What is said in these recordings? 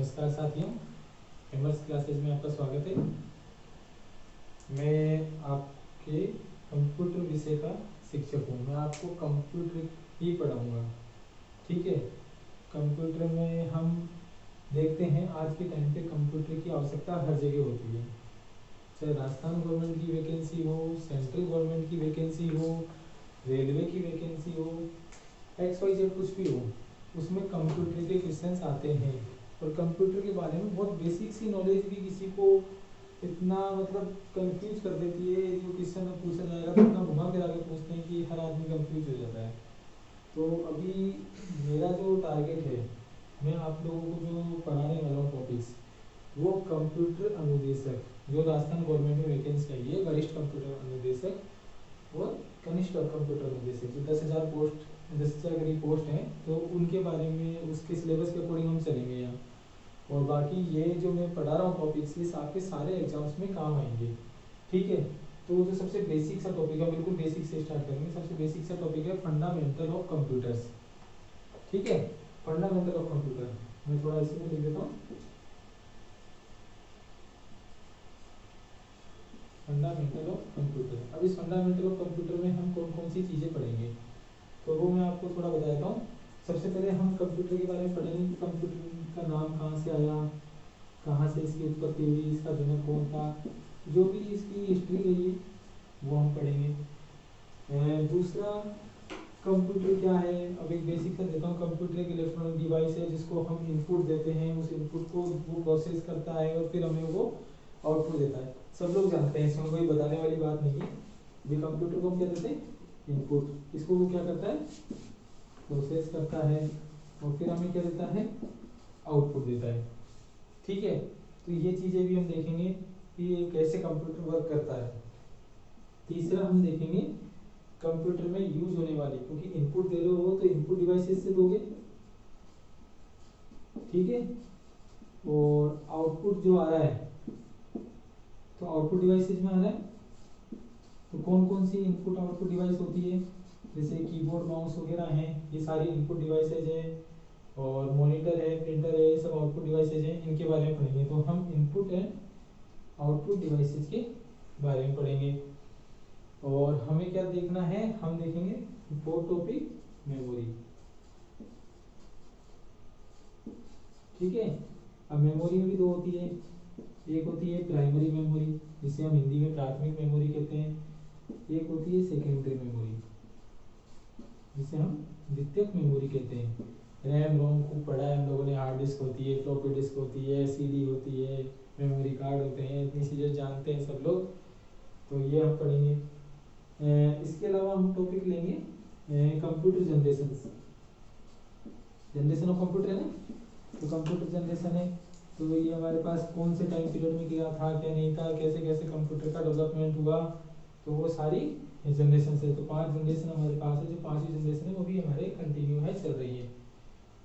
नमस्कार साथियों, एमर्स क्लासेज में आपका स्वागत है। मैं आपके कंप्यूटर विषय का शिक्षक हूँ। मैं आपको कंप्यूटर ही पढ़ाऊँगा, ठीक है। कंप्यूटर में हम देखते हैं आज के टाइम पे कंप्यूटर की आवश्यकता हर जगह होती है, चाहे राजस्थान गवर्नमेंट की वैकेंसी हो, सेंट्रल गवर्नमेंट की वैकेंसी हो, रेलवे की वैकेंसी हो, XYZ कुछ भी हो, उसमें कंप्यूटर के क्वेश्चंस आते हैं। और कंप्यूटर के बारे में बहुत बेसिक सी नॉलेज भी किसी को इतना कंफ्यूज कर देती है। जो क्वेश्चन पूछा जाएगा तो इतना घुमा फिरा के पूछते हैं कि हर आदमी कंफ्यूज हो जाता है। तो अभी मेरा जो टारगेट है, मैं आप लोगों को जो पढ़ाने वाला हूँ टॉपिक्स, वो कंप्यूटर अनुदेशक, जो राजस्थान गवर्नमेंट में वैकेंसी आई है, वरिष्ठ कंप्यूटर अनुदेशक और कनिष्ठ कंप्यूटर अनुदेशक, जो 10,000 पोस्ट 10,000 करीब पोस्ट हैं, तो उनके बारे में उसके सिलेबस के अकॉर्डिंग हम चलेंगे यहाँ। और बाकी ये जो मैं पढ़ा रहा हूँ टॉपिक्स, ये आपके सारे एग्जाम्स में काम आएंगे, ठीक है। तो जो सबसे बेसिक सा टॉपिक है, बिल्कुल बेसिक से स्टार्ट करेंगे। सबसे बेसिक सा टॉपिक है फंडामेंटल ऑफ कंप्यूटर्स, ठीक है। फंडामेंटल ऑफ कंप्यूटर मैं थोड़ा इसी में लिख देता हूँ। Fundamental of computer. अब इस फंडामेंटल ऑफ कंप्यूटर में हम कौन कौन सी चीज़ें पढ़ेंगे, तो वो मैं आपको थोड़ा बता देता हूँ। सबसे पहले हम कंप्यूटर के बारे में पढ़ेंगे। कंप्यूटर का नाम कहाँ से आया, कहाँ से इसकी उत्पत्ति हुई, इसका जनक कौन था, जो भी इसकी हिस्ट्री रही है वो हम पढ़ेंगे। दूसरा, कंप्यूटर क्या है। अब एक बेसिक सा देता हूँ। कंप्यूटर एक इलेक्ट्रॉनिक डिवाइस है जिसको हम इनपुट देते हैं, उस इनपुट को वो प्रोसेस करता है और फिर हमें वो आउटपुट देता है। सब लोग जानते हैं, इसमें कोई बताने वाली बात नहीं है। ये कंप्यूटर को हम क्या देते हैं, इनपुट। इसको वो क्या करता है, प्रोसेस करता है और फिर हमें क्या देता है, आउटपुट देता है, ठीक है। तो ये चीज़ें भी हम देखेंगे कि कैसे कंप्यूटर वर्क करता है। तीसरा हम देखेंगे कंप्यूटर में यूज होने वाली, क्योंकि इनपुट दे रहे हो तो इनपुट डिवाइसेस से दोगे, ठीक है। और आउटपुट जो आ रहा है, तो आउटपुट डिवाइसेस में आ रहा है, तो कौन कौन सी इनपुट आउटपुट डिवाइस होती है, जैसे कीबोर्ड माउस वगैरह हैं, ये सारी इनपुट डिवाइसेज हैं। और मॉनिटर है, प्रिंटर है, ये सब आउटपुट डिवाइसेज हैं। इनके बारे में पढ़ेंगे। तो हम इनपुट एंड आउटपुट डिवाइसेज के बारे में पढ़ेंगे। और हमें क्या देखना है, हम देखेंगे फोर टॉपिक मेमोरी, ठीक है। अब मेमोरी में भी दो होती है। एक होती है प्राइमरी मेमोरी, जिसे हम हिंदी में प्राथमिक मेमोरी कहते हैं। एक होती है सेकेंडरी मेमोरी, जिसे हम द्वितीयक मेमोरी कहते हैं। रैम रोम खूब पढ़ा है हम लोगों ने। हार्ड डिस्क होती है, फ्लॉपी डिस्क होती है, CD होती है, मेमोरी कार्ड होते हैं, इतनी चीज़ें जानते हैं सब लोग। तो ये हम पढ़ेंगे। इसके अलावा हम टॉपिक लेंगे computer generation. Generation of computer है ना, तो कंप्यूटर जनरेशन है, तो ये हमारे पास कौन से टाइम पीरियड में किया था, क्या नहीं था, कैसे कैसे कंप्यूटर का डेवलपमेंट हुआ, तो वो सारी जनरेशन से। तो 5 जनरेशन हमारे पास है। जो 5वीं जनरेशन है वो भी हमारे कंटिन्यू है, चल रही है,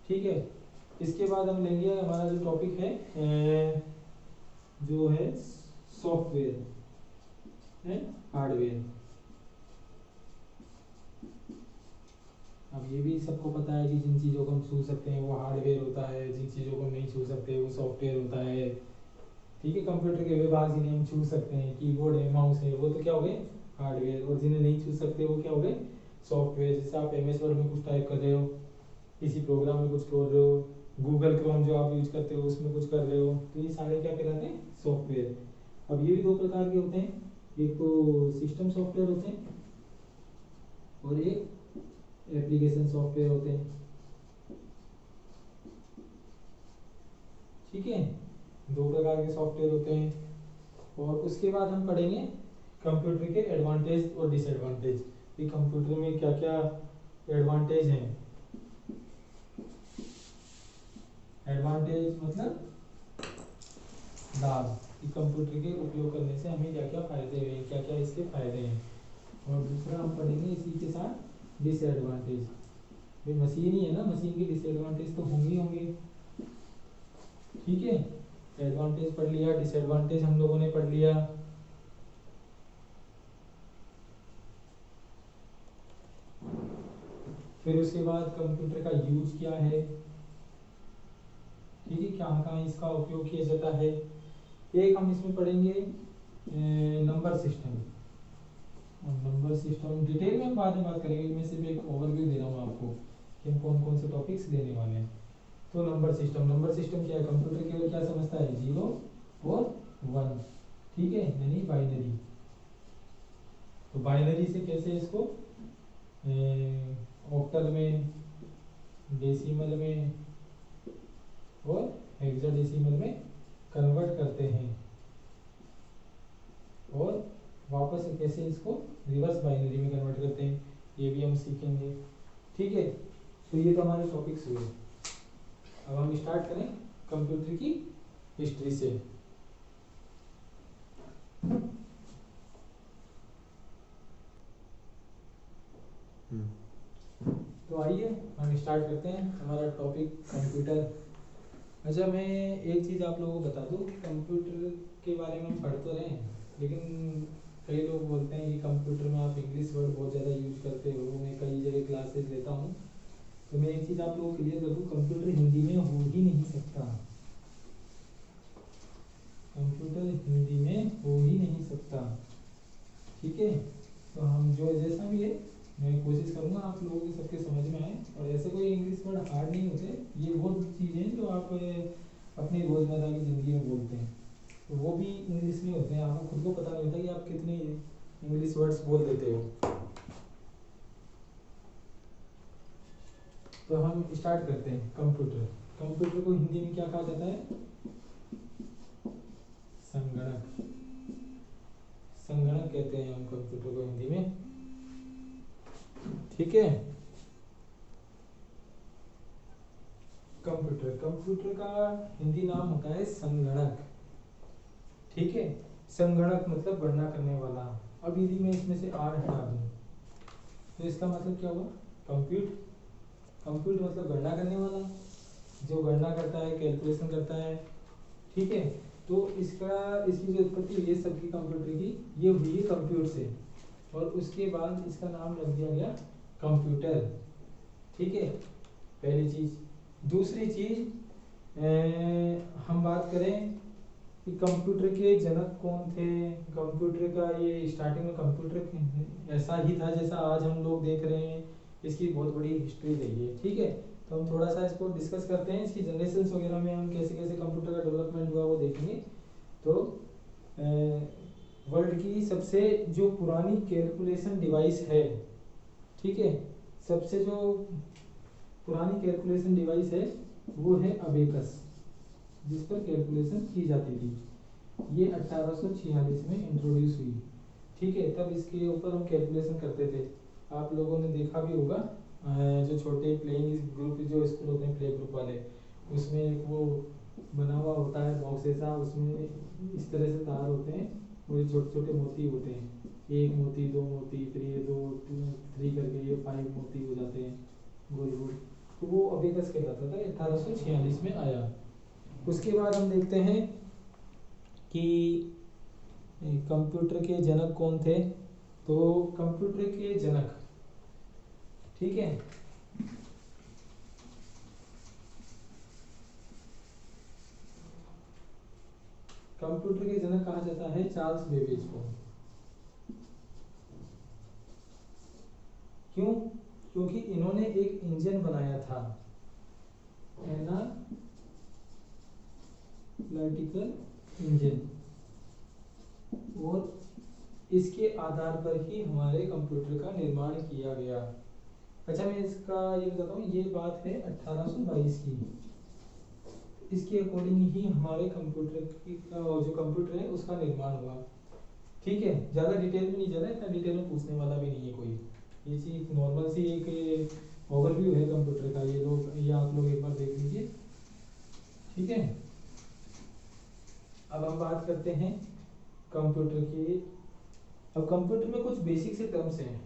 ठीक है। इसके बाद हम लेंगे हमारा जो टॉपिक है जो है सॉफ्टवेयर एंड हार्डवेयर। अब ये भी सबको पता है कि जिन चीज़ों को हम छू सकते हैं वो हार्डवेयर होता है, जिन चीज़ों को हम नहीं छू सकते वो सॉफ्टवेयर होता है, ठीक है। कंप्यूटर के विभाग जिन्हें हम छू सकते हैं, कीबोर्ड है, माउस है, वो तो क्या हो गए, हार्डवेयर। और जिन्हें नहीं छू सकते वो क्या हो गए, सॉफ्टवेयर। जैसे आप MS वर्ड में कुछ टाइप कर रहे हो, किसी प्रोग्राम में कुछ कर रहे हो, गूगल क्रोम जो आप यूज करते हो उसमें कुछ कर रहे हो, तो ये सारे क्या कहलाते हैं, सॉफ्टवेयर। अब ये भी दो प्रकार के होते हैं, एक तो सिस्टम सॉफ्टवेयर होते हैं और एक एप्लीकेशन सॉफ्टवेयर होते हैं, ठीक है। दो प्रकार के सॉफ्टवेयर होते हैं। और उसके बाद हम पढ़ेंगे कंप्यूटर के एडवांटेज और डिसएडवांटेज, कि कंप्यूटर में क्या क्या एडवांटेज हैं। एडवांटेज मतलब लाभ, कि कंप्यूटर के उपयोग करने से हमें क्या क्या फायदे हैं, क्या क्या इसके फायदे हैं। और दूसरा हम पढ़ेंगे इसी के साथ डिसएडवांटेज। भाई मशीन ही है ना, मशीन के डिसएडवांटेज तो होंगे होंगे, ठीक है। एडवांटेज पढ़ लिया, डिसएडवांटेज हम लोगों ने पढ़ लिया। फिर उसके बाद कंप्यूटर का यूज क्या है, ठीक है, कहाँ कहाँ इसका उपयोग किया जाता है। एक हम इसमें पढ़ेंगे number system. Number system detail में हम बाद में बात करेंगे, मैं सिर्फ एक ओवरव्यू दे रहा हूँ आपको कि हम कौन कौन से टॉपिक्स लेने वाले हैं। तो नंबर सिस्टम, नंबर सिस्टम क्या है, कंप्यूटर केवल क्या समझता है, 0 और 1, ठीक है, यानी बाइनरी। तो बाइनरी से कैसे इसको ऑक्टल में, डेसिमल में और हेक्साडेसिमल में कन्वर्ट करते हैं, और वापस से कैसे इसको रिवर्स बाइनरी में कन्वर्ट करते हैं, ये भी हम सीखेंगे, ठीक है। तो ये तो हमारे टॉपिक्स हुए। अब हम स्टार्ट करें कंप्यूटर की हिस्ट्री से। तो आइए हम स्टार्ट करते हैं हमारा टॉपिक कंप्यूटर। अच्छा, मैं एक चीज़ आप लोगों को बता दूं, कंप्यूटर के बारे में हम पढ़ तो रहे हैं, लेकिन कई लोग बोलते हैं कि कंप्यूटर में आप इंग्लिश वर्ड बहुत ज़्यादा यूज करते हो। मैं कई जगह क्लासेस लेता हूँ, तो मैं एक चीज़ आप लोगों को क्लियर कर दूँ, कंप्यूटर हिंदी में हो ही नहीं सकता। कंप्यूटर हिंदी में हो ही नहीं सकता, ठीक है। तो हम जो जैसा भी है, मैं कोशिश करूँगा आप लोगों के सबके समझ में आए। और ऐसे कोई इंग्लिश वर्ड हार्ड नहीं होते, ये वो चीज़ें हैं जो आप अपनी रोज़मर्रा की ज़िंदगी में बोलते हैं, तो वो भी इंग्लिश में होते हैं। आपको खुद को पता नहीं होता कि आप कितने इंग्लिश वर्ड्स बोल देते हो। तो हम स्टार्ट करते हैं कंप्यूटर। कंप्यूटर को हिंदी में क्या कहा जाता है, संगणक। संगणक कहते हैं हम कंप्यूटर को हिंदी में, ठीक है। कंप्यूटर, कंप्यूटर का हिंदी नाम होता है संगणक, ठीक है। संगणक मतलब गणना करने वाला। अब यदि मैं इसमें से आर हटा दूं तो इसका मतलब क्या हुआ, कंप्यूट। कंप्यूट मतलब गणना करने वाला, जो गणना करता है, कैलकुलेशन करता है, ठीक है। तो इसकी जो उत्पत्ति हुई है सबकी कंप्यूटर की, ये हुई है कंप्यूटर से, और उसके बाद इसका नाम रख दिया गया कंप्यूटर, ठीक है, पहली चीज। दूसरी चीज, हम बात करें कि कंप्यूटर के जनक कौन थे। कंप्यूटर का ये स्टार्टिंग में कंप्यूटर ऐसा ही था जैसा आज हम लोग देख रहे हैं, इसकी बहुत बड़ी हिस्ट्री रही है, ठीक है। तो हम थोड़ा सा इसको डिस्कस करते हैं, इसकी जनरेशन वगैरह में हम कैसे कैसे कंप्यूटर का डेवलपमेंट हुआ वो देखेंगे। तो वर्ल्ड की सबसे जो पुरानी कैलकुलेशन डिवाइस है, ठीक है, सबसे जो पुरानी कैलकुलेशन डिवाइस है वो है अबेकस, जिस पर कैलकुलेशन की जाती थी। ये 1846 में इंट्रोड्यूस हुई, ठीक है। तब इसके ऊपर हम कैलकुलेशन करते थे। आप लोगों ने देखा भी होगा, जो छोटे प्लेइंग ग्रुप जो स्कूल होते हैं, प्ले ग्रुप वाले, उसमें एक वो बना हुआ होता है बॉक्स जैसा, उसमें इस तरह से तार होते हैं और ये छोटे छोटे मोती होते हैं, एक मोती, दो मोती, फिर ये दो, थ्री करके ये 5 मोती हो जाते हैं गोल गोल। तो वो अबेकस कहलाता था, 1846 में आया। उसके बाद हम देखते हैं कि कंप्यूटर के जनक कौन थे। तो कंप्यूटर के जनक, ठीक है, कंप्यूटर के जनक कहा जाता है चार्ल्स बेबेज को। क्यों? क्योंकि इन्होंने एक इंजन बनाया था, एनालिटिकल इंजन, और इसके आधार पर ही हमारे कंप्यूटर का निर्माण किया गया। अच्छा, मैं इसका ये बताता हूँ, ये बात है 1822 की। इसके अकॉर्डिंग ही हमारे कंप्यूटर की जो कंप्यूटर है उसका निर्माण हुआ, ठीक है। ज़्यादा डिटेल में नहीं जाना, इतना डिटेल में पूछने वाला भी नहीं है कोई। ये चीज़ नॉर्मल सी एक ओवरव्यू है कंप्यूटर का, ये आप लोग एक बार देख लीजिए, ठीक है। अब हम बात करते हैं कंप्यूटर की। अब कंप्यूटर में कुछ बेसिक से टर्म्स हैं,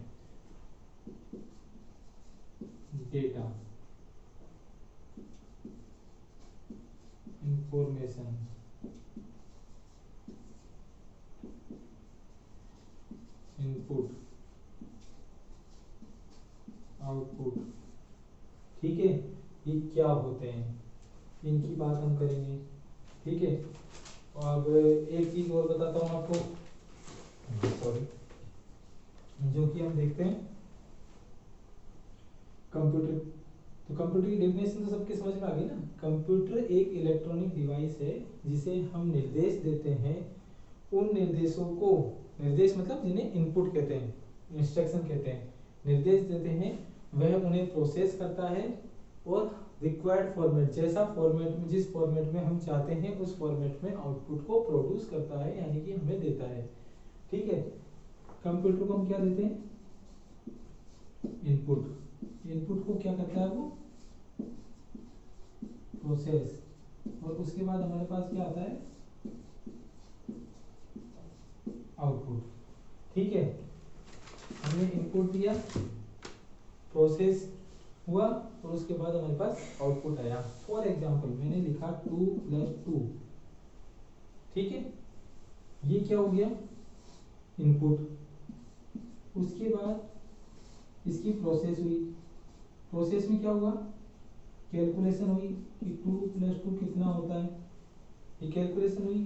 डेटा, इंफॉर्मेशन, इनपुट, आउटपुट, ठीक है, ये क्या होते हैं। इनकी बात हम करेंगे। ठीक है, अब एक चीज और बताता हूँ आपको, सॉरी, जो कि हम देखते हैं कंप्यूटर। तो कंप्यूटर की डेफिनेशन तो सबके समझ में आ गई ना। कंप्यूटर एक इलेक्ट्रॉनिक डिवाइस है जिसे हम निर्देश देते हैं। उन निर्देशों को, निर्देश मतलब जिन्हें इनपुट कहते हैं, इंस्ट्रक्शन कहते हैं, निर्देश देते हैं, वह उन्हें प्रोसेस करता है और रिक्वायर्ड फॉर्मेट, जैसा फॉर्मेट में, जिस फॉर्मेट में हम चाहते हैं उस फॉर्मेट में आउटपुट को प्रोड्यूस करता है, यानी कि हमें देता है। ठीक है, कंप्यूटर को हम क्या देते हैं, इनपुट। इनपुट को क्या करता है वो, प्रोसेस, और उसके बाद हमारे पास क्या आता है, आउटपुट। ठीक है, हमने इनपुट दिया, प्रोसेस हुआ, और उसके बाद हमारे पास आउटपुट आया। फॉर एग्जांपल मैंने लिखा 2 + 2। ठीक है, ये क्या हो गया, इनपुट। उसके बाद इसकी प्रोसेस हुई, प्रोसेस में क्या हुआ, कैलकुलेशन हुई कि 2 + 2 कितना होता है, ये कैलकुलेशन हुई।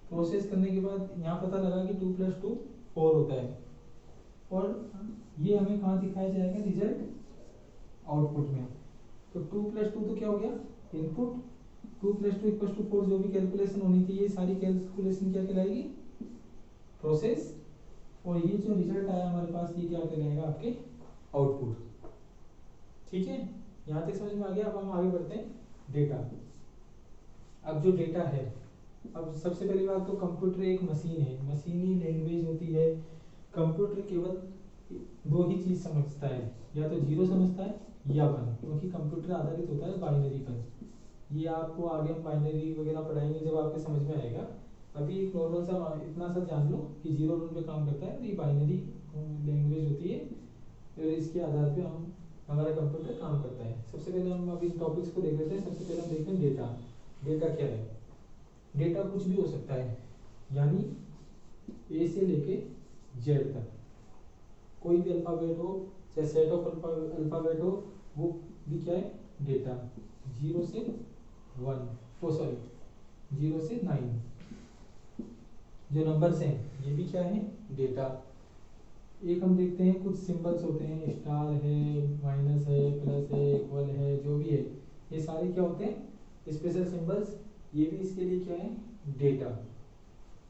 प्रोसेस करने के बाद यहाँ पता लगा कि 2 + 2 4 होता है, और ये हमें कहाँ दिखाया जाएगा, रिजल्ट आउटपुट में। तो 2 + 2 तो क्या हो गया, इनपुट। 2 + 2 = 4, जो भी कैलकुलेशन होनी थी, ये सारी कैलकुलेशन क्या कहलाएगी, प्रोसेस। और ये जो रिजल्ट आया हमारे पास, ये क्या कहलाएगा, आपके आउटपुट। ठीक है, यहाँ तक समझ में आ गया। अब हम आगे बढ़ते हैं, डेटा। अब जो डेटा है, अब सबसे पहली बात तो कंप्यूटर एक मशीन है, मशीनी लैंग्वेज होती है। कंप्यूटर केवल दो ही चीज समझता है, या तो 0 समझता है या 1, क्योंकि कंप्यूटर आधारित होता है बाइनरी पर। ये आपको आगे हम बाइनरी वगैरह पढ़ाएंगे जब आपके समझ में आएगा। अभी एक नॉर्मल सा इतना सा जान लो कि 0 1 पे काम करता है, तो ये बाइनरी लैंग्वेज होती है, और इसके आधार पे हम, हमारा कंप्यूटर काम करता है। सबसे पहले हम अभी टॉपिक्स को देख लेते हैं। सबसे पहले हम देखते हैं डेटा। डेटा क्या है, डेटा कुछ भी हो सकता है, यानी ए से लेके जेड तक कोई भी अल्फाबेट हो, चाहे सेट ऑफ अल्फाबेट हो, वो भी क्या है, डेटा। 0 से 1, ओ सॉरी 0 से 9 जो नंबर्स हैं, ये भी क्या है, डेटा। एक हम देखते हैं कुछ सिंबल्स होते हैं, स्टार है, माइनस है, प्लस है, इक्वल है, जो भी है, ये सारे क्या होते हैं, स्पेशल सिंबल्स। ये भी इसके लिए क्या है, डेटा।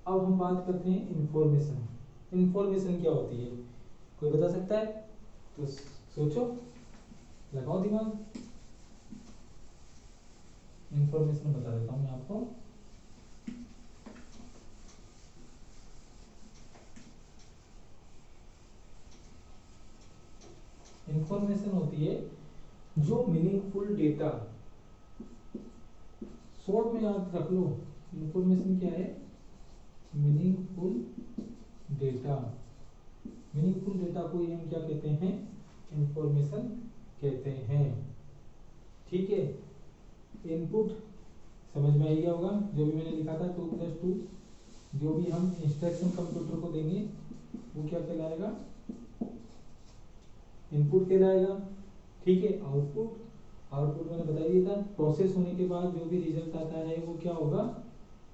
अब हम बात करते हैं इंफॉर्मेशन। इंफॉर्मेशन क्या होती है, कोई बता सकता है, तो सोचो, लगाओ दिमाग। इंफॉर्मेशन बता देता हूं मैं आपको। इंफॉर्मेशन होती है जो मीनिंगफुल डेटा, शॉर्ट में याद रख लो, इंफॉर्मेशन क्या है, मीनिंगफुल डेटा। मीनिंगफुल डेटा को ही हम क्या कहते हैं, इंफॉर्मेशन कहते हैं। ठीक है, इनपुट समझ में आ गया होगा, जो भी मैंने लिखा था 2 + 2, जो भी हम इंस्ट्रक्शन कंप्यूटर को देंगे वो क्या कहलाएगा, इनपुट कहलाएगा। ठीक है, आउटपुट, आउटपुट मैंने बता दिया था, प्रोसेस होने के बाद जो भी रिजल्ट आता है वो क्या होगा,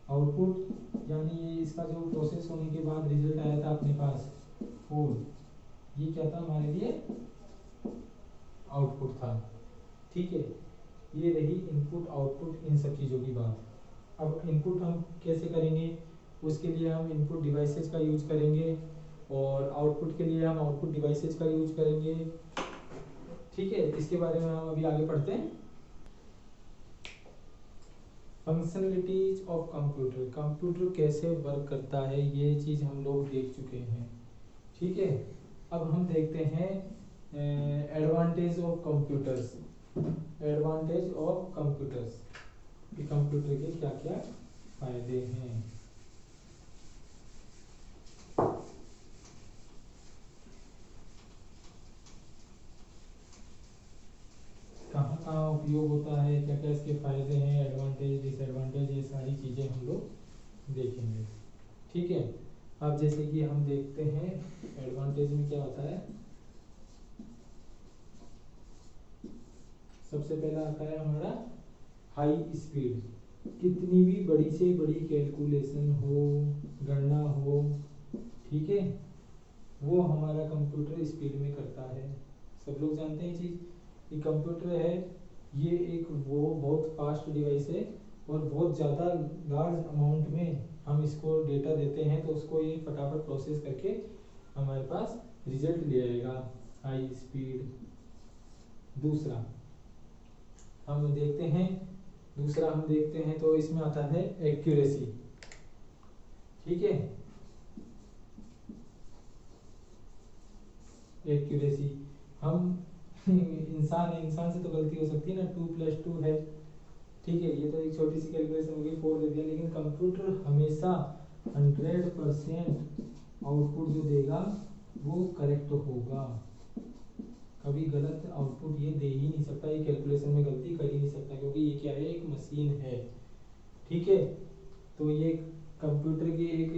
आउटपुट। यानी ये इसका जो प्रोसेस होने के बाद रिजल्ट आया था अपने पास 4, ये क्या था हमारे लिए, आउटपुट था। ठीक है, ये रही इनपुट आउटपुट इन सब चीज़ों की बात। अब इनपुट हम कैसे करेंगे, उसके लिए हम इनपुट डिवाइसेस का यूज करेंगे, और आउटपुट के लिए हम आउटपुट डिवाइसेस का यूज करेंगे। ठीक है, इसके बारे में हम अभी आगे पढ़ते हैं। फंक्शनलिटीज ऑफ कंप्यूटर, कंप्यूटर कैसे वर्क करता है, ये चीज़ हम लोग देख चुके हैं। ठीक है, अब हम देखते हैं advantage of computers. Advantage of computers, कि कंप्यूटर के क्या क्या फायदे हैं। कहाँ कहाँ उपयोग होता है, क्या क्या इसके फायदे हैं, एडवांटेज डिसएडवांटेज, ये सारी चीज़ें हम लोग देखेंगे। ठीक है, अब जैसे कि हम देखते हैं एडवांटेज में क्या होता है। सबसे पहला आता है हमारा हाई स्पीड, कितनी भी बड़ी से बड़ी कैलकुलेशन हो, गणना हो, ठीक है, वो हमारा कंप्यूटर स्पीड में करता है। सब लोग जानते हैं ये चीज़। ये कंप्यूटर है, ये एक वो बहुत फास्ट डिवाइस है और बहुत ज़्यादा लार्ज अमाउंट में हम इसको डेटा देते हैं तो उसको ये फटाफट प्रोसेस करके हमारे पास रिजल्ट ले आएगा, हाई स्पीड। दूसरा हम देखते हैं, तो इसमें आता है एक्यूरेसी, ठीक है। एक्यूरेसी, हम इंसान से तो गलती हो सकती है ना, 2+2 है, ठीक है, ये तो एक छोटी सी कैलकुलेशन होगी, 4 दे दिया, लेकिन कंप्यूटर हमेशा 100% आउटपुट जो देगा वो करेक्ट होगा, कभी गलत आउटपुट ये दे ही नहीं सकता, ये कैलकुलेशन में गलती कर ही नहीं सकता, क्योंकि ये क्या है, एक मशीन है, ठीक है। तो ये कंप्यूटर की एक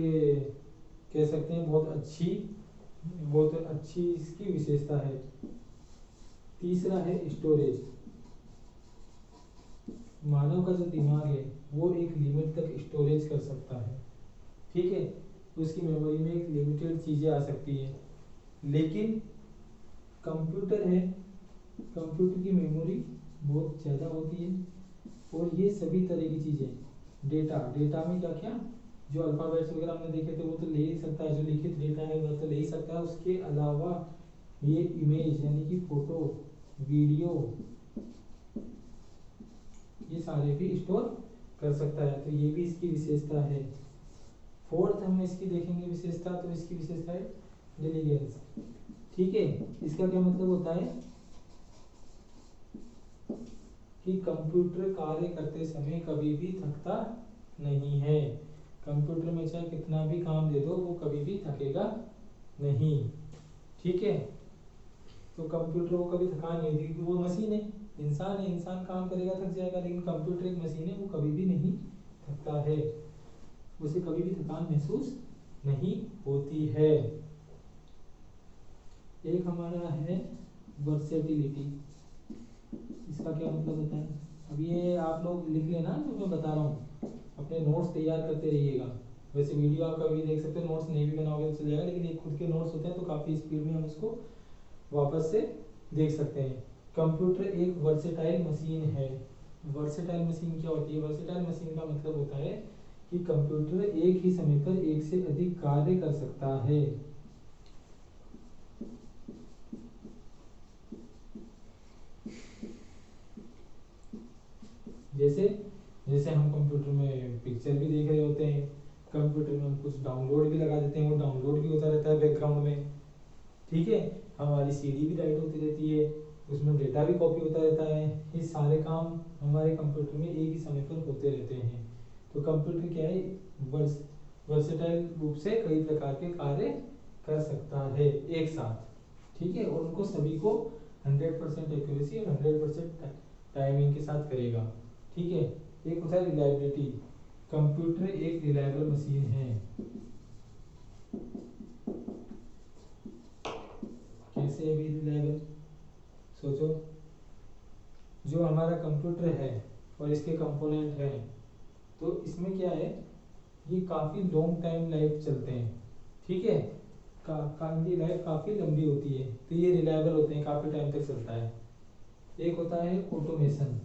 कह सकते हैं बहुत अच्छी इसकी विशेषता है। तीसरा है स्टोरेज। मानव का जो दिमाग है वो एक लिमिट तक स्टोरेज कर सकता है, ठीक है, उसकी मेमोरी में एक लिमिटेड चीज़ें आ सकती है, लेकिन कंप्यूटर है, कंप्यूटर की मेमोरी बहुत ज़्यादा होती है, और ये सभी तरह की चीज़ें, डेटा में क्या क्या, जो अल्फ़ाबेट्स वगैरह हमने देखे थे वो तो ले ही सकता है, जो लिखित डेटा है वो तो ले ही सकता है, उसके अलावा ये इमेज यानी कि फोटो, वीडियो, ये सारे भी स्टोर कर सकता है, तो ये भी इसकी विशेषता है। फोर्थ हम इसकी देखेंगे विशेषता, तो इसकी विशेषता है डिलीजेंस, ठीक है। इसका क्या मतलब होता है कि कंप्यूटर कार्य करते समय कभी भी थकता नहीं है, कंप्यूटर में चाहे कितना भी काम दे दो वो कभी भी थकेगा नहीं, ठीक है। तो कंप्यूटर को कभी थकान नहीं होगी, क्योंकि वो मशीन है, इंसान काम करेगा थक जाएगा, लेकिन कंप्यूटर एक मशीन है, वो कभी भी नहीं थकता है, उसे कभी भी थकान महसूस नहीं होती है। एक हमारा है वर्सेटिलिटी, इसका क्या मतलब होता है, अब ये आप लोग लिख लेना जो मैं बता रहा हूँ, अपने नोट्स तैयार करते रहिएगा। वैसे वीडियो आप कभी देख सकते हो, नोट्स नहीं भी बनाओगे तो चल जाएगा, लेकिन ये खुद के नोट्स होते हैं तो काफ़ी स्पीड में हम उसको वापस से देख सकते हैं। कंप्यूटर एक वर्सेटाइल मशीन है। वर्सेटाइल मशीन क्या होती है? वर्सेटाइल मशीन का मतलब होता है कि कंप्यूटर एक ही समय पर एक से अधिक कार्य कर सकता है। जैसे जैसे हम कंप्यूटर में पिक्चर भी देख रहे होते हैं, कंप्यूटर में हम कुछ डाउनलोड भी लगा देते हैं, वो डाउनलोड भी होता रहता है बैकग्राउंड में, ठीक है। हमारी सीडी भी राइट होती रहती है, उसमें डेटा भी कॉपी होता रहता है, ये सारे काम हमारे कंप्यूटर में एक ही समय पर होते रहते हैं। तो कंप्यूटर क्या है, वर्सेटाइल रूप से कई प्रकार के कार्य कर सकता है एक साथ, ठीक है, और उनको सभी को 100% एक्यूरेसी और 100% टाइमिंग के साथ करेगा, ठीक है। एक होता है रिलायबिलिटी, कंप्यूटर एक रिलायबल मशीन है। कैसे है भी रिलायबल? सोचो, जो हमारा कंप्यूटर है और इसके कंपोनेंट हैं, तो इसमें क्या है, ये काफ़ी लॉन्ग टाइम लाइफ चलते हैं, ठीक है, इनकी लाइफ काफ़ी लंबी होती है, तो ये रिलायबल होते हैं, काफ़ी टाइम तक चलता है। एक होता है ऑटोमेशन,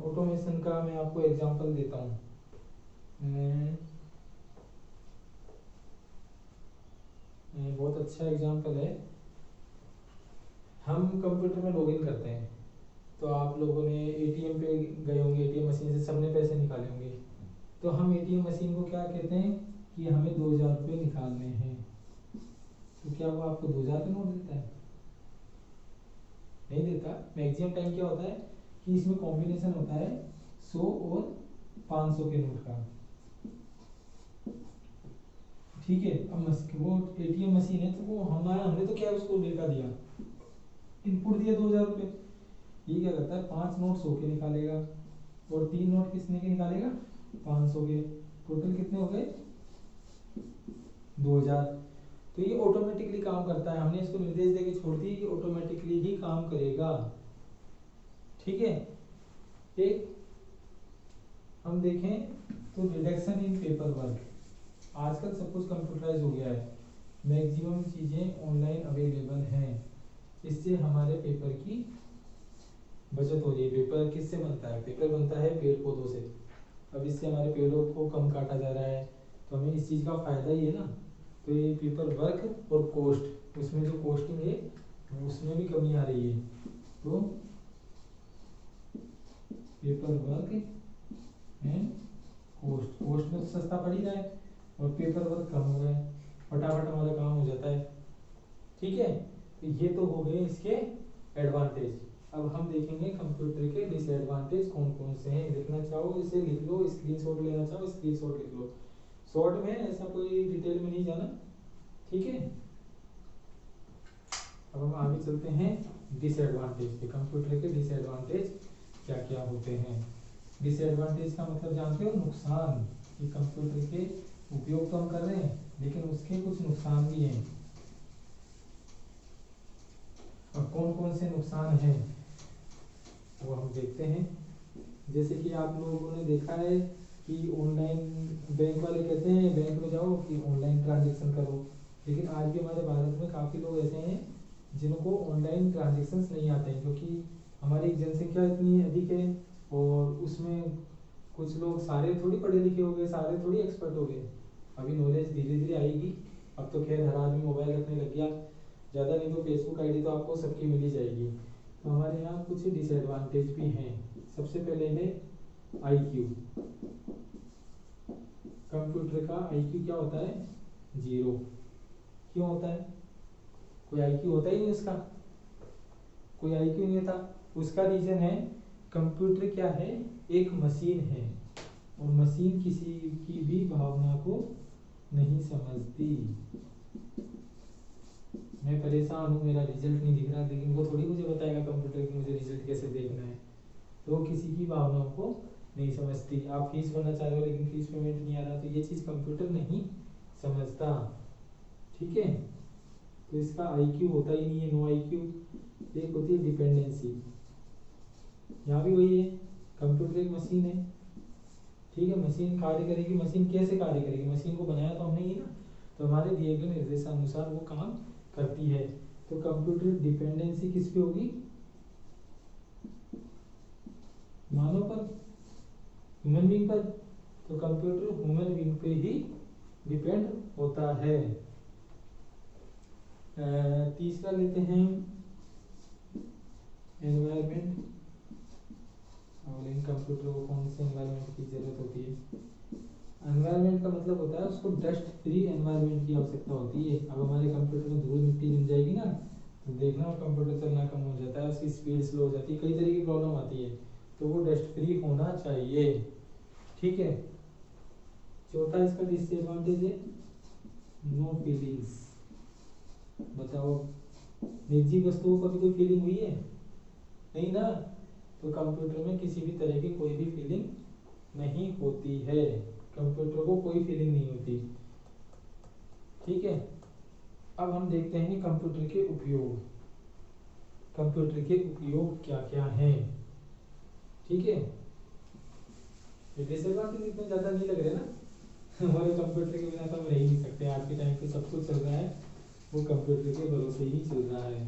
ऑटोमेशन का मैं आपको एग्जांपल देता हूँ। बहुत अच्छा एग्जांपल है, हम कंप्यूटर में लॉगिन करते हैं, तो आप लोगों ने एटीएम पे गए होंगे, एटीएम मशीन से सबने पैसे निकाले होंगे, तो हम एटीएम मशीन को क्या कहते हैं कि हमें 2000 रुपये निकालने हैं, तो क्या वो आपको 2000 का नोट देता है? नहीं देता। मैक्सिमम टाइम क्या होता है कि इसमें कॉम्बिनेशन होता है 100 और 500 के नोट का, ठीक है। अब वो एटीएम मशीन है, तो वो हमने तो क्या उसको डेटा दिया, इनपुट दिया 2000 रुपये, ये क्या करता है 5 नोट 100 के निकालेगा और 3 नोट किसने के निकालेगा 500 के, टोटल कितने हो गए 2000। तो ये ऑटोमेटिकली काम करता है, हमने इसको निर्देश देके छोड़ दिया, ये ऑटोमेटिकली ही काम करेगा। ठीक है। एक हम देखें तो रिडक्शन इन पेपर वर्क, आजकल सब कुछ कंप्यूटराइज हो गया है, मैक्सिमम चीज़ें ऑनलाइन अवेलेबल हैं, इससे हमारे पेपर की बचत हो रही है। पेपर किससे बनता है? पेपर बनता है पेड़ पौधों से। अब इससे हमारे पेड़ों को कम काटा जा रहा है, तो हमें इस चीज़ का फ़ायदा ही है ना। तो ये पेपर वर्क और कॉस्ट, उसमें जो कॉस्टिंग है उसमें भी कमी आ रही है। तो paper work and cost, cost में तो सस्ता पड़ ही रहा है और पेपर वर्क कम हो रहा है, फटाफट हमारा काम हो जाता है। ठीक है। तो ये तो हो गए इसके एडवांटेज। अब हम देखेंगे कंप्यूटर के डिसएडवांटेज कौन कौन से हैं। लिखना चाहो इसे लिख लो, स्क्रीनशॉट लेना चाहो स्क्रीनशॉट लिख लो, शॉर्ट में, ऐसा कोई डिटेल में नहीं जाना। ठीक है। अब हम आगे चलते हैं डिसएडवांटेज पे। कंप्यूटर के डिसएडवांटेज क्या क्या होते हैं। डिसएडवांटेज का मतलब जानते हो? नुकसान, कि कंप्यूटर के उपयोग तो हम कर रहे हैं लेकिन उसके कुछ नुकसान भी हैं। और कौन कौन से नुकसान हैं वो हम देखते हैं। जैसे कि आप लोगों ने देखा है कि ऑनलाइन बैंक वाले कहते हैं बैंक में जाओ कि ऑनलाइन ट्रांजेक्शन करो, लेकिन आज भी हमारे भारत में काफ़ी लोग ऐसे हैं जिनको ऑनलाइन ट्रांजेक्शन्स नहीं आते हैं, क्योंकि हमारी जनसंख्या इतनी अधिक है और उसमें कुछ लोग सारे थोड़ी पढ़े लिखे हो गए, सारे थोड़ी एक्सपर्ट हो गए। अभी नॉलेज धीरे धीरे आएगी। अब तो खैर हर आदमी मोबाइल रखने लग गया, ज़्यादा नहीं तो फेसबुक आईडी तो आपको सबकी मिल ही जाएगी। तो हमारे यहाँ कुछ डिसएडवांटेज भी हैं। सबसे पहले है आईक्यू। कंप्यूटर का आईक्यू क्या होता है? 0। क्यों होता है? कोई आईक्यू होता ही नहीं उसका, कोई आईक्यू नहीं था। उसका रीजन है कंप्यूटर क्या है? एक मशीन है और मशीन किसी की भी भावना को नहीं समझती। मैं परेशान हूँ, मेरा रिजल्ट नहीं दिख रहा, लेकिन वो थोड़ी मुझे बताएगा कंप्यूटर कि मुझे रिजल्ट कैसे देखना है। तो किसी की भावनाओं को नहीं समझती। आप फीस भरना चाह रहे हो लेकिन फीस पेमेंट नहीं आ रहा, तो ये चीज़ कंप्यूटर नहीं समझता। ठीक है। तो इसका आईक्यू होता ही नहीं है, नो आईक्यू। एक होती है डिपेंडेंसी, यहाँ भी वही है, कंप्यूटर एक मशीन है। ठीक है। मशीन कार्य करेगी, मशीन कैसे कार्य करेगी? मशीन को बनाया तो हमने ही ना, तो हमारे दिए गए निर्देशानुसार वो काम करती है। तो कंप्यूटर डिपेंडेंसी किस पे होगी? मानव पर, ह्यूमन बीइंग पर। तो कंप्यूटर ह्यूमन बीइंग पे ही डिपेंड होता है। तीसरा लेते हैं एनवायरनमेंट। और इन कंप्यूटर को कौन से एनवायरनमेंट की जरूरत होती है? एनवायरनमेंट का मतलब होता है उसको डस्ट फ्री एनवायरनमेंट की आवश्यकता होती है। अब हमारे कंप्यूटर में धूल मिट्टी मिल जाएगी ना, तो देखना कंप्यूटर चलना कम हो जाता है, उसकी स्पीड स्लो हो जाती है, कई तरह की प्रॉब्लम आती है। तो वो डस्ट फ्री होना चाहिए। ठीक है। चौथा इसका डिसएडवांटेज है नो फीलिंग्स। बताओ, निजी वस्तुओं को भी कोई फीलिंग हुई है? नहीं ना। तो कंप्यूटर में किसी भी तरह की कोई भी फीलिंग नहीं होती है, कंप्यूटर को कोई फीलिंग नहीं होती। ठीक है। अब हम देखते हैं कंप्यूटर के उपयोग। कंप्यूटर के उपयोग क्या क्या हैं? ठीक है। डिसएडवांटेज इतने ज़्यादा नहीं लग रहे ना हमारे कंप्यूटर के बिना तो हम रह ही नहीं सकते। आज के टाइम पे सब कुछ चल रहा है वो कंप्यूटर के भरोसे ही चल रहा है।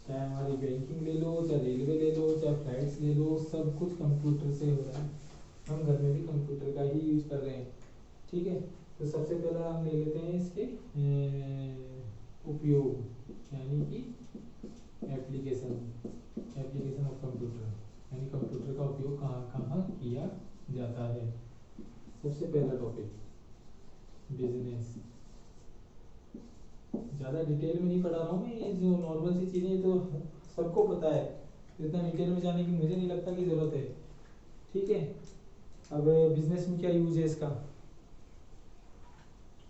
चाहे हमारी बैंकिंग ले लो, चाहे रेलवे ले लो, चाहे फ्लाइट्स ले लो, सब कुछ कंप्यूटर से हो रहा है। हम घर में भी कंप्यूटर का ही यूज़ कर रहे हैं। ठीक है। तो सबसे पहला हम ले लेते हैं इसके उपयोग, यानी कि एप्लीकेशन, एप्लीकेशन ऑफ कंप्यूटर, यानी कंप्यूटर का उपयोग कहाँ कहाँ किया जाता है। सबसे पहला टॉपिक बिजनेस। ज़्यादा डिटेल में नहीं पढ़ा रहा हूँ मैं, ये जो नॉर्मल सी चीज़ें तो सबको पता है, इतना डिटेल में जाने की मुझे नहीं लगता कि ज़रूरत है। ठीक है। अब बिजनेस में क्या यूज है इसका?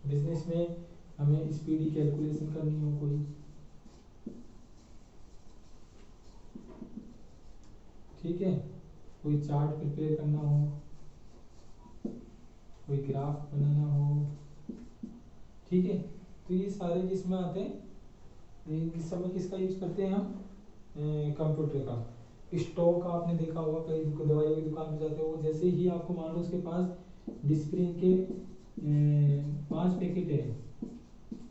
बिजनेस में हमें स्पीडी कैलकुलेशन करनी हो, कोई, ठीक है, कोई चार्ट प्रिपेयर करना हो, कोई ग्राफ बनाना हो, ठीक है, तो ये सारे किस में आते हैं, इस समय किसका यूज करते हैं हम, कंप्यूटर का। स्टॉक आपने देखा होगा, कई दवाइयों की दुकान पे जाते हो, जैसे ही आपको मान लो उसके पास डिस्प्रिन के 5 पैकेट है,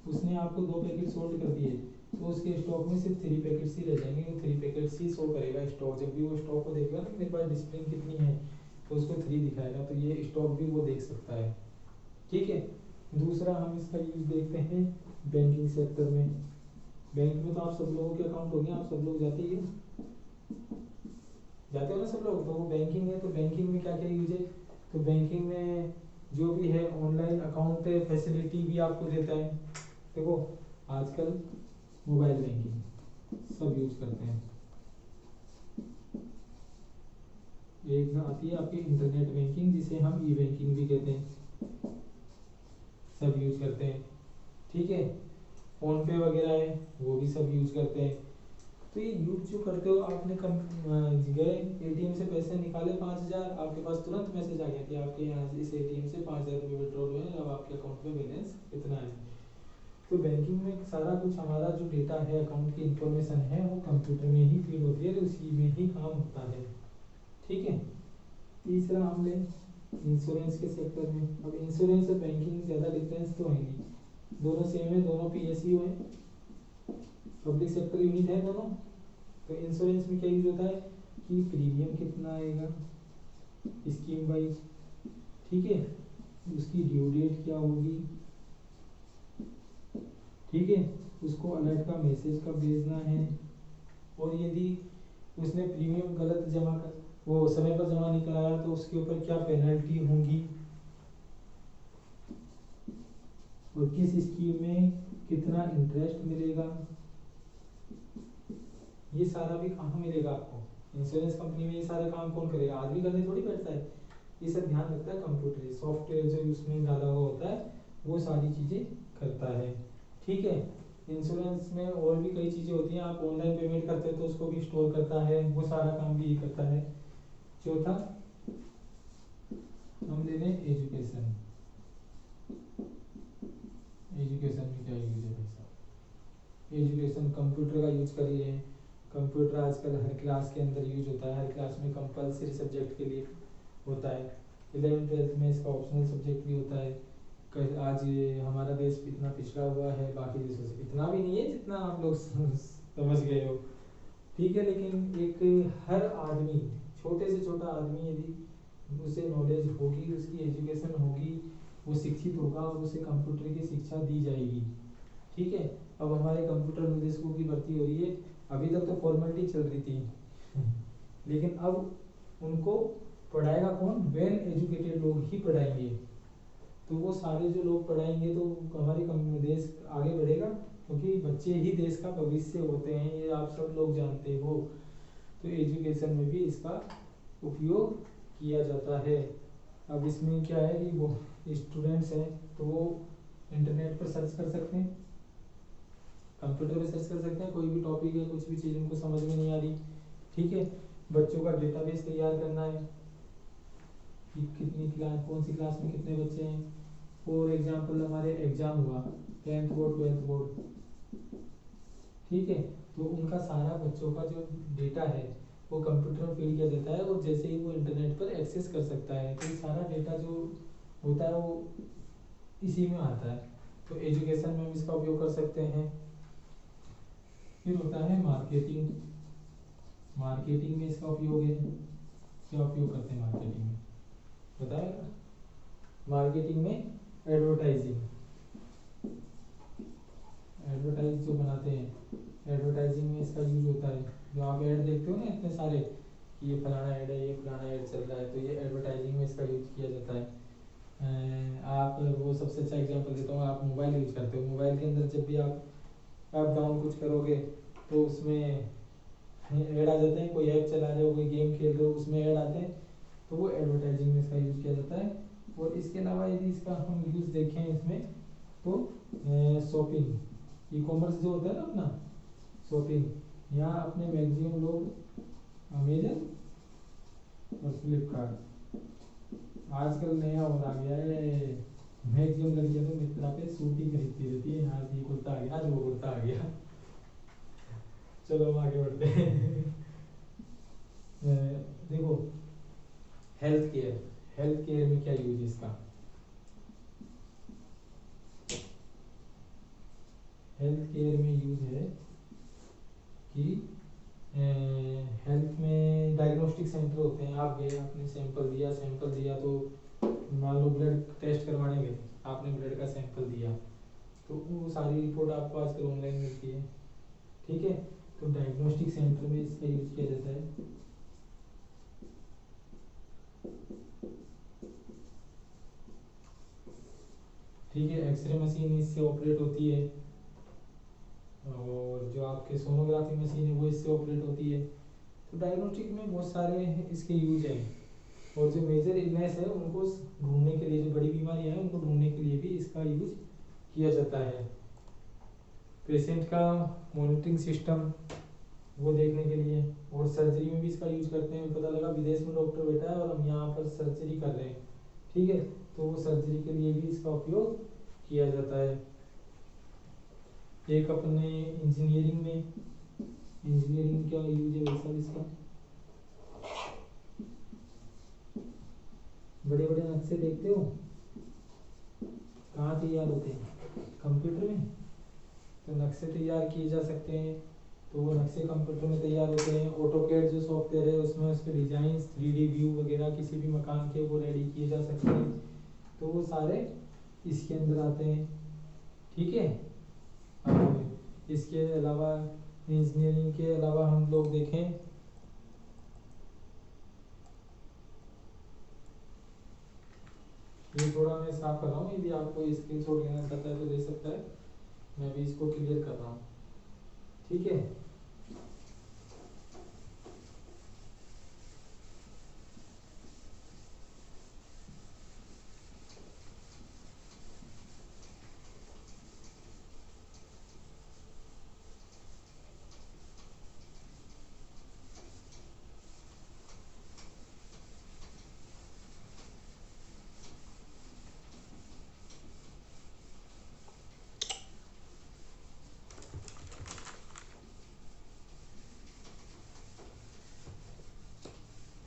उसने आपको 2 पैकेट सोल्ड कर दिए, तो उसके स्टॉक में सिर्फ 3 पैकेट्स ही रह जाएंगे, वो 3 पैकेट्स ही शो करेगा स्टॉक। जब भी वो स्टॉक को देखेगा ना मेरे पास डिस्प्लिन कितनी है, तो उसको 3 दिखाएगा, तो ये स्टॉक भी वो देख सकता है। ठीक है। दूसरा हम इसका यूज देखते हैं बैंकिंग सेक्टर में। बैंक में तो आप सब लोगों के अकाउंट हो गए, आप सब लोग जाते ही हो, जाते हो ना सब लोग, तो वो बैंकिंग है। तो बैंकिंग में क्या क्या यूज है, तो बैंकिंग में जो भी है ऑनलाइन अकाउंट फैसिलिटी भी आपको देता है। देखो आजकल मोबाइल बैंकिंग सब यूज करते हैं। एक आती है आपकी इंटरनेट बैंकिंग, जिसे हम ई बैंकिंग भी कहते हैं, सब यूज करते हैं। ठीक है। फोन पे वगैरह है, वो भी सब यूज करते हैं। तो ये यूज जो करते हो, आपने गए एटीएम से पैसे निकाले 5000, आपके पास तुरंत मैसेज आ गया कि आपके यहाँ से इस एटीएम से 5000 रुपये विड्रॉल हुए हैं, अब आपके अकाउंट में बैलेंस इतना है। तो बैंकिंग में सारा कुछ हमारा जो डेटा है, अकाउंट की इंफॉर्मेशन है, वो कंप्यूटर में ही फीड होती है, तो उसी में ही काम होता है। ठीक है। तीसरा हम लें इंश्योरेंस के सेक्टर में। अब इंश्योरेंस और बैंकिंग ज़्यादा डिफरेंस तो है नहीं, दोनों सेम है, दोनों पीएसयू है, पब्लिक सेक्टर यूनिट है दोनों। तो इंश्योरेंस में क्या यूज होता है कि प्रीमियम कितना आएगा स्कीम वाइज, ठीक है, उसकी ड्यू डेट क्या होगी, ठीक है, उसको अलर्ट का मैसेज कब भेजना है, और यदि उसने प्रीमियम गलत जमा कर, वो समय पर जमा नहीं कराया, तो उसके ऊपर क्या पेनल्टी होंगी, और किस स्कीम में कितना इंटरेस्ट मिलेगा, ये सारा भी कहाँ मिलेगा आपको, इंश्योरेंस कंपनी में। ये सारे काम कौन करेगा, आदमी करने थोड़ी बैठता है, ये सब ध्यान रखता है कंप्यूटर, सॉफ्टवेयर जो उसमें डाला हुआ होता है वो सारी चीजें करता है। ठीक है। इंश्योरेंस में और भी कई चीजें होती हैं, आप ऑनलाइन पेमेंट करते हैं तो उसको भी स्टोर करता है, वो सारा काम भी ये करता है। चौथा हम ले लें एजुकेशन। एजुकेशन में क्या यूज है भाई साहब, एजुकेशन कंप्यूटर का यूज करिए। कंप्यूटर आजकल हर क्लास के अंदर यूज होता है, हर क्लास में कंपलसरी सब्जेक्ट के लिए होता है। 11th-12th में इसका ऑप्शनल सब्जेक्ट भी होता है। आज हमारा देश इतना पिछड़ा हुआ है बाकी देशों से, इतना भी नहीं है जितना आप लोग समझ गए हो। ठीक है। लेकिन एक हर आदमी, छोटे से छोटा आदमी, यदि उसे नॉलेज होगी, उसकी एजुकेशन होगी, वो शिक्षित होगा, और उसे कंप्यूटर की शिक्षा दी जाएगी। ठीक है। अब हमारे कंप्यूटर निदेशकों की भर्ती हो रही है, अभी तक तो फॉर्मेलिटी चल रही थी, लेकिन अब उनको पढ़ाएगा कौन, वेल एजुकेटेड लोग ही पढ़ाएंगे। तो वो सारे जो लोग पढ़ाएंगे तो हमारे देश आगे बढ़ेगा, क्योंकि बच्चे ही देश का भविष्य होते हैं, ये आप सब लोग जानते हो। तो एजुकेशन में भी इसका उपयोग किया जाता है। अब इसमें क्या है कि वो स्टूडेंट्स हैं तो वो इंटरनेट पर सर्च कर सकते हैं, कंप्यूटर पे सर्च कर सकते हैं, कोई भी टॉपिक है, कुछ भी चीज़ उनको समझ में नहीं आ रही, ठीक है, बच्चों का डेटाबेस तैयार करना है कि कितनी क्लास, कौन सी क्लास में कितने बच्चे हैं। फॉर एग्जाम्पल हमारे एग्जाम हुआ 10th बोर्ड 12th बोर्ड, ठीक है, तो उनका सारा बच्चों का जो डेटा है वो कंप्यूटर में फीड किया जाता है, और जैसे ही वो इंटरनेट पर एक्सेस कर सकता है तो सारा डेटा जो होता है वो इसी में आता है। तो एजुकेशन में हम इसका उपयोग कर सकते हैं। फिर होता है मार्केटिंग। मार्केटिंग में इसका उपयोग है, क्या उपयोग करते हैं मार्केटिंग में बताएगा। मार्केटिंग में एडवर्टाइजिंग, एडवर्टाइज जो बनाते हैं, एडवर्टाइजिंग में इसका यूज होता है। जो आप ऐड देखते हो ना इतने सारे कि ये फलाना ऐड है, ये फलाना ऐड चल रहा है, तो ये एडवर्टाइजिंग में इसका यूज किया जाता है। आप वो सबसे अच्छा एग्जांपल देता हूँ, आप मोबाइल यूज करते हो, मोबाइल के अंदर जब भी आप डाउन कुछ करोगे तो उसमें ऐड आ जाते हैं, कोई ऐप चला रहे हो, कोई गेम खेल रहे हो, उसमें ऐड आते हैं, तो वो एडवर्टाइजिंग में इसका यूज किया जाता है। और इसके अलावा यदि इसका हम यूज देखें इसमें तो शॉपिंग, ई कॉमर्स जो होता है ना अपना शॉपिंग, यहाँ अपने मैक्सिमम लोग अमेजन और फ्लिपकार्ट, आजकल नया और आ गया है मैक्सिमम लड़कियां तो मित्रा पे सूट ही खरीदती रहती है, आज ये कुर्ता आ गया, आज वो कुर्ता आ गया। चलो हम आगे बढ़ते हैं। देखो, हेल्थ केयर, हेल्थ केयर में क्या यूज है इसका। हेल्थ केयर में यूज है कि हेल्थ में डायग्नोस्टिक सेंटर होते हैं। आप गए, आपने सैंपल दिया तो मान लो ब्लड टेस्ट करवाने गए, आपने ब्लड का सैंपल दिया तो वो सारी रिपोर्ट आपको आजकल ऑनलाइन मिलती है, ठीक है। तो डायग्नोस्टिक सेंटर में इसका यूज किया जाता है। ठीक है, एक्सरे मशीन इससे ऑपरेट होती है, और जो आपके सोनोग्राफी मशीन है वो इससे ऑपरेट होती है। तो डायग्नोस्टिक में बहुत सारे इसके यूज हैं। और जो मेजर इलनेस है उनको ढूंढने के लिए, जो बड़ी बीमारियां हैं उनको ढूंढने के लिए भी इसका यूज किया जाता है। पेशेंट का मॉनिटरिंग सिस्टम वो देखने के लिए, और सर्जरी में भी इसका यूज करते हैं। पता लगा विदेश में डॉक्टर बैठा है और हम यहाँ पर सर्जरी कर रहे हैं, ठीक है, तो वो सर्जरी के लिए भी इसका उपयोग किया जाता है। एक अपने इंजीनियरिंग में, इंजीनियरिंग क्या यूज है वैसा भी इसका, बड़े बड़े नक्शे देखते हो कहाँ तैयार होते हैं, कंप्यूटर में। तो नक्शे तैयार किए जा सकते हैं, तो वो नक्शे कंप्यूटर में तैयार होते हैं। ऑटोकैड जो सॉफ्टवेयर है उसमें उसके डिजाइन 3D व्यू वगैरह किसी भी मकान के वो रेडी किए जा सकते हैं, तो वो सारे इसके अंदर आते हैं, ठीक है। अब इसके अलावा इंजीनियरिंग के अलावा हम लोग देखें, ये थोड़ा मैं साफ कर रहा हूँ, यदि आपको स्क्रीनशॉट लेना चाहता है तो ले सकता है, मैं भी इसको क्लियर कर रहा हूँ, ठीक है।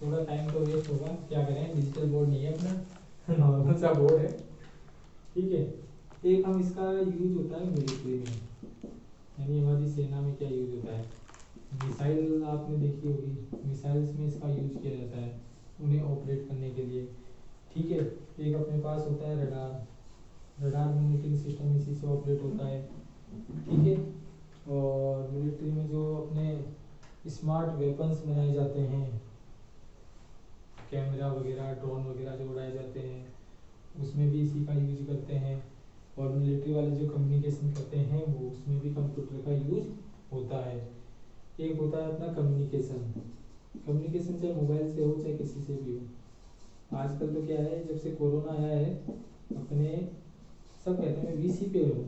थोड़ा टाइम तो वेस्ट होगा, क्या करें, डिजिटल बोर्ड नहीं है अपना, नॉर्मल सा बोर्ड है, ठीक है। एक हम इसका यूज होता है मिलिट्री में, यानी हमारी सेना में क्या यूज होता है। मिसाइल आपने देखी होगी, मिसाइल्स में इसका यूज किया जाता है उन्हें ऑपरेट करने के लिए, ठीक है। एक अपने पास होता है रडार, रडार मॉनिटरिंग सिस्टम इसी से ऑपरेट होता है, ठीक है। और मिलिट्री में जो अपने स्मार्ट वेपन्स बनाए जाते हैं, कैमरा वगैरह ड्रोन वगैरह जो उड़ाए जाते हैं उसमें भी इसी का यूज करते हैं। और मिलिट्री वाले जो कम्युनिकेशन करते हैं वो उसमें भी कंप्यूटर का यूज होता है। एक होता है अपना कम्युनिकेशन, कम्युनिकेशन चाहे मोबाइल से हो चाहे किसी से भी हो। आजकल तो क्या है, जब से कोरोना आया है अपने सब कहते हैं मैं वीसी पे हूँ,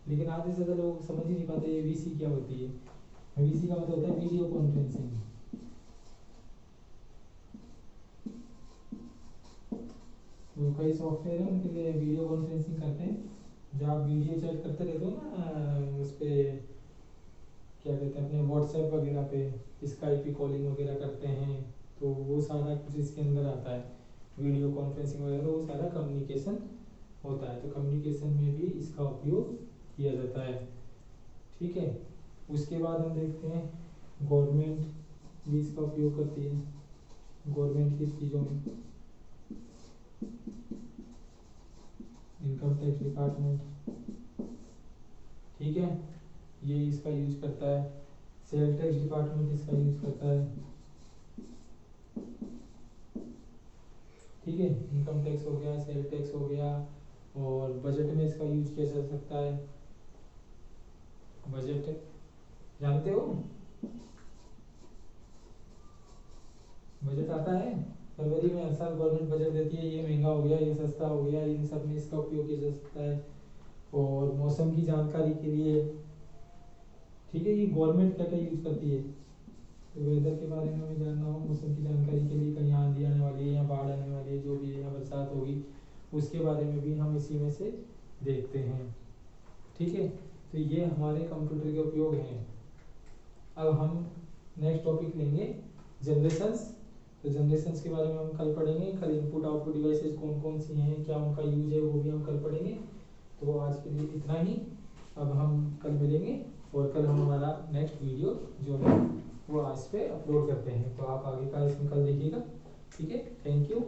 लेकिन आधे से ज़्यादा लोग समझ ही नहीं पाते ये वीसी क्या होती है। वीसी का मतलब होता है वीडियो कॉन्फ्रेंसिंग। तो कई सॉफ्टवेयर हैं उनके लिए वीडियो कॉन्फ्रेंसिंग करते हैं, जब आप वीडियो चैट करते रहते हो ना उस पर क्या कहते हैं अपने व्हाट्सएप वगैरह पे स्काइप कॉलिंग वगैरह करते हैं, तो वो सारा कुछ इसके अंदर आता है, वीडियो कॉन्फ्रेंसिंग वगैरह, तो वो सारा कम्युनिकेशन होता है। तो कम्युनिकेशन में भी इसका उपयोग किया जाता है, ठीक है। उसके बाद हम देखते हैं गवर्नमेंट भी इसका उपयोग करती है, गवर्नमेंट की चीज़ों में इनकम टैक्स डिपार्टमेंट, ठीक है, ये इसका यूज करता है। सेल टैक्स डिपार्टमेंट इसका यूज करता है, ठीक है। इनकम टैक्स हो गया, सेल टैक्स हो गया, और बजट में इसका यूज किया जा सकता है। बजट जानते हो, बजट आता है फरवरी में, हर साल गवर्नमेंट बजट देती है, ये महंगा हो गया, ये सस्ता हो गया, इन सब में इसका उपयोग किया जा सकता है। और मौसम की जानकारी के लिए, ठीक है, ये गवर्नमेंट क्या क्या यूज करती है। तो वेदर के बारे में जानना हो, मौसम की जानकारी के लिए, कहीं आंधी आने वाली है या बाढ़ आने वाली है, जो भी है या बरसात होगी, उसके बारे में भी हम इसी में से देखते हैं। ठीक है, तो ये हमारे कंप्यूटर के उपयोग हैं। अब हम नेक्स्ट टॉपिक लेंगे जनरेशंस। तो जनरेशंस के बारे में हम कल पढ़ेंगे। कल इनपुट आउटपुट डिवाइसेस कौन कौन सी हैं, क्या उनका यूज है, वो भी हम कल पढ़ेंगे। तो आज के लिए इतना ही। अब हम कल मिलेंगे और कल हम हमारा नेक्स्ट वीडियो जो है वो आज पे अपलोड करते हैं, तो आप आगे का इसमें कल देखिएगा। ठीक है, थैंक यू।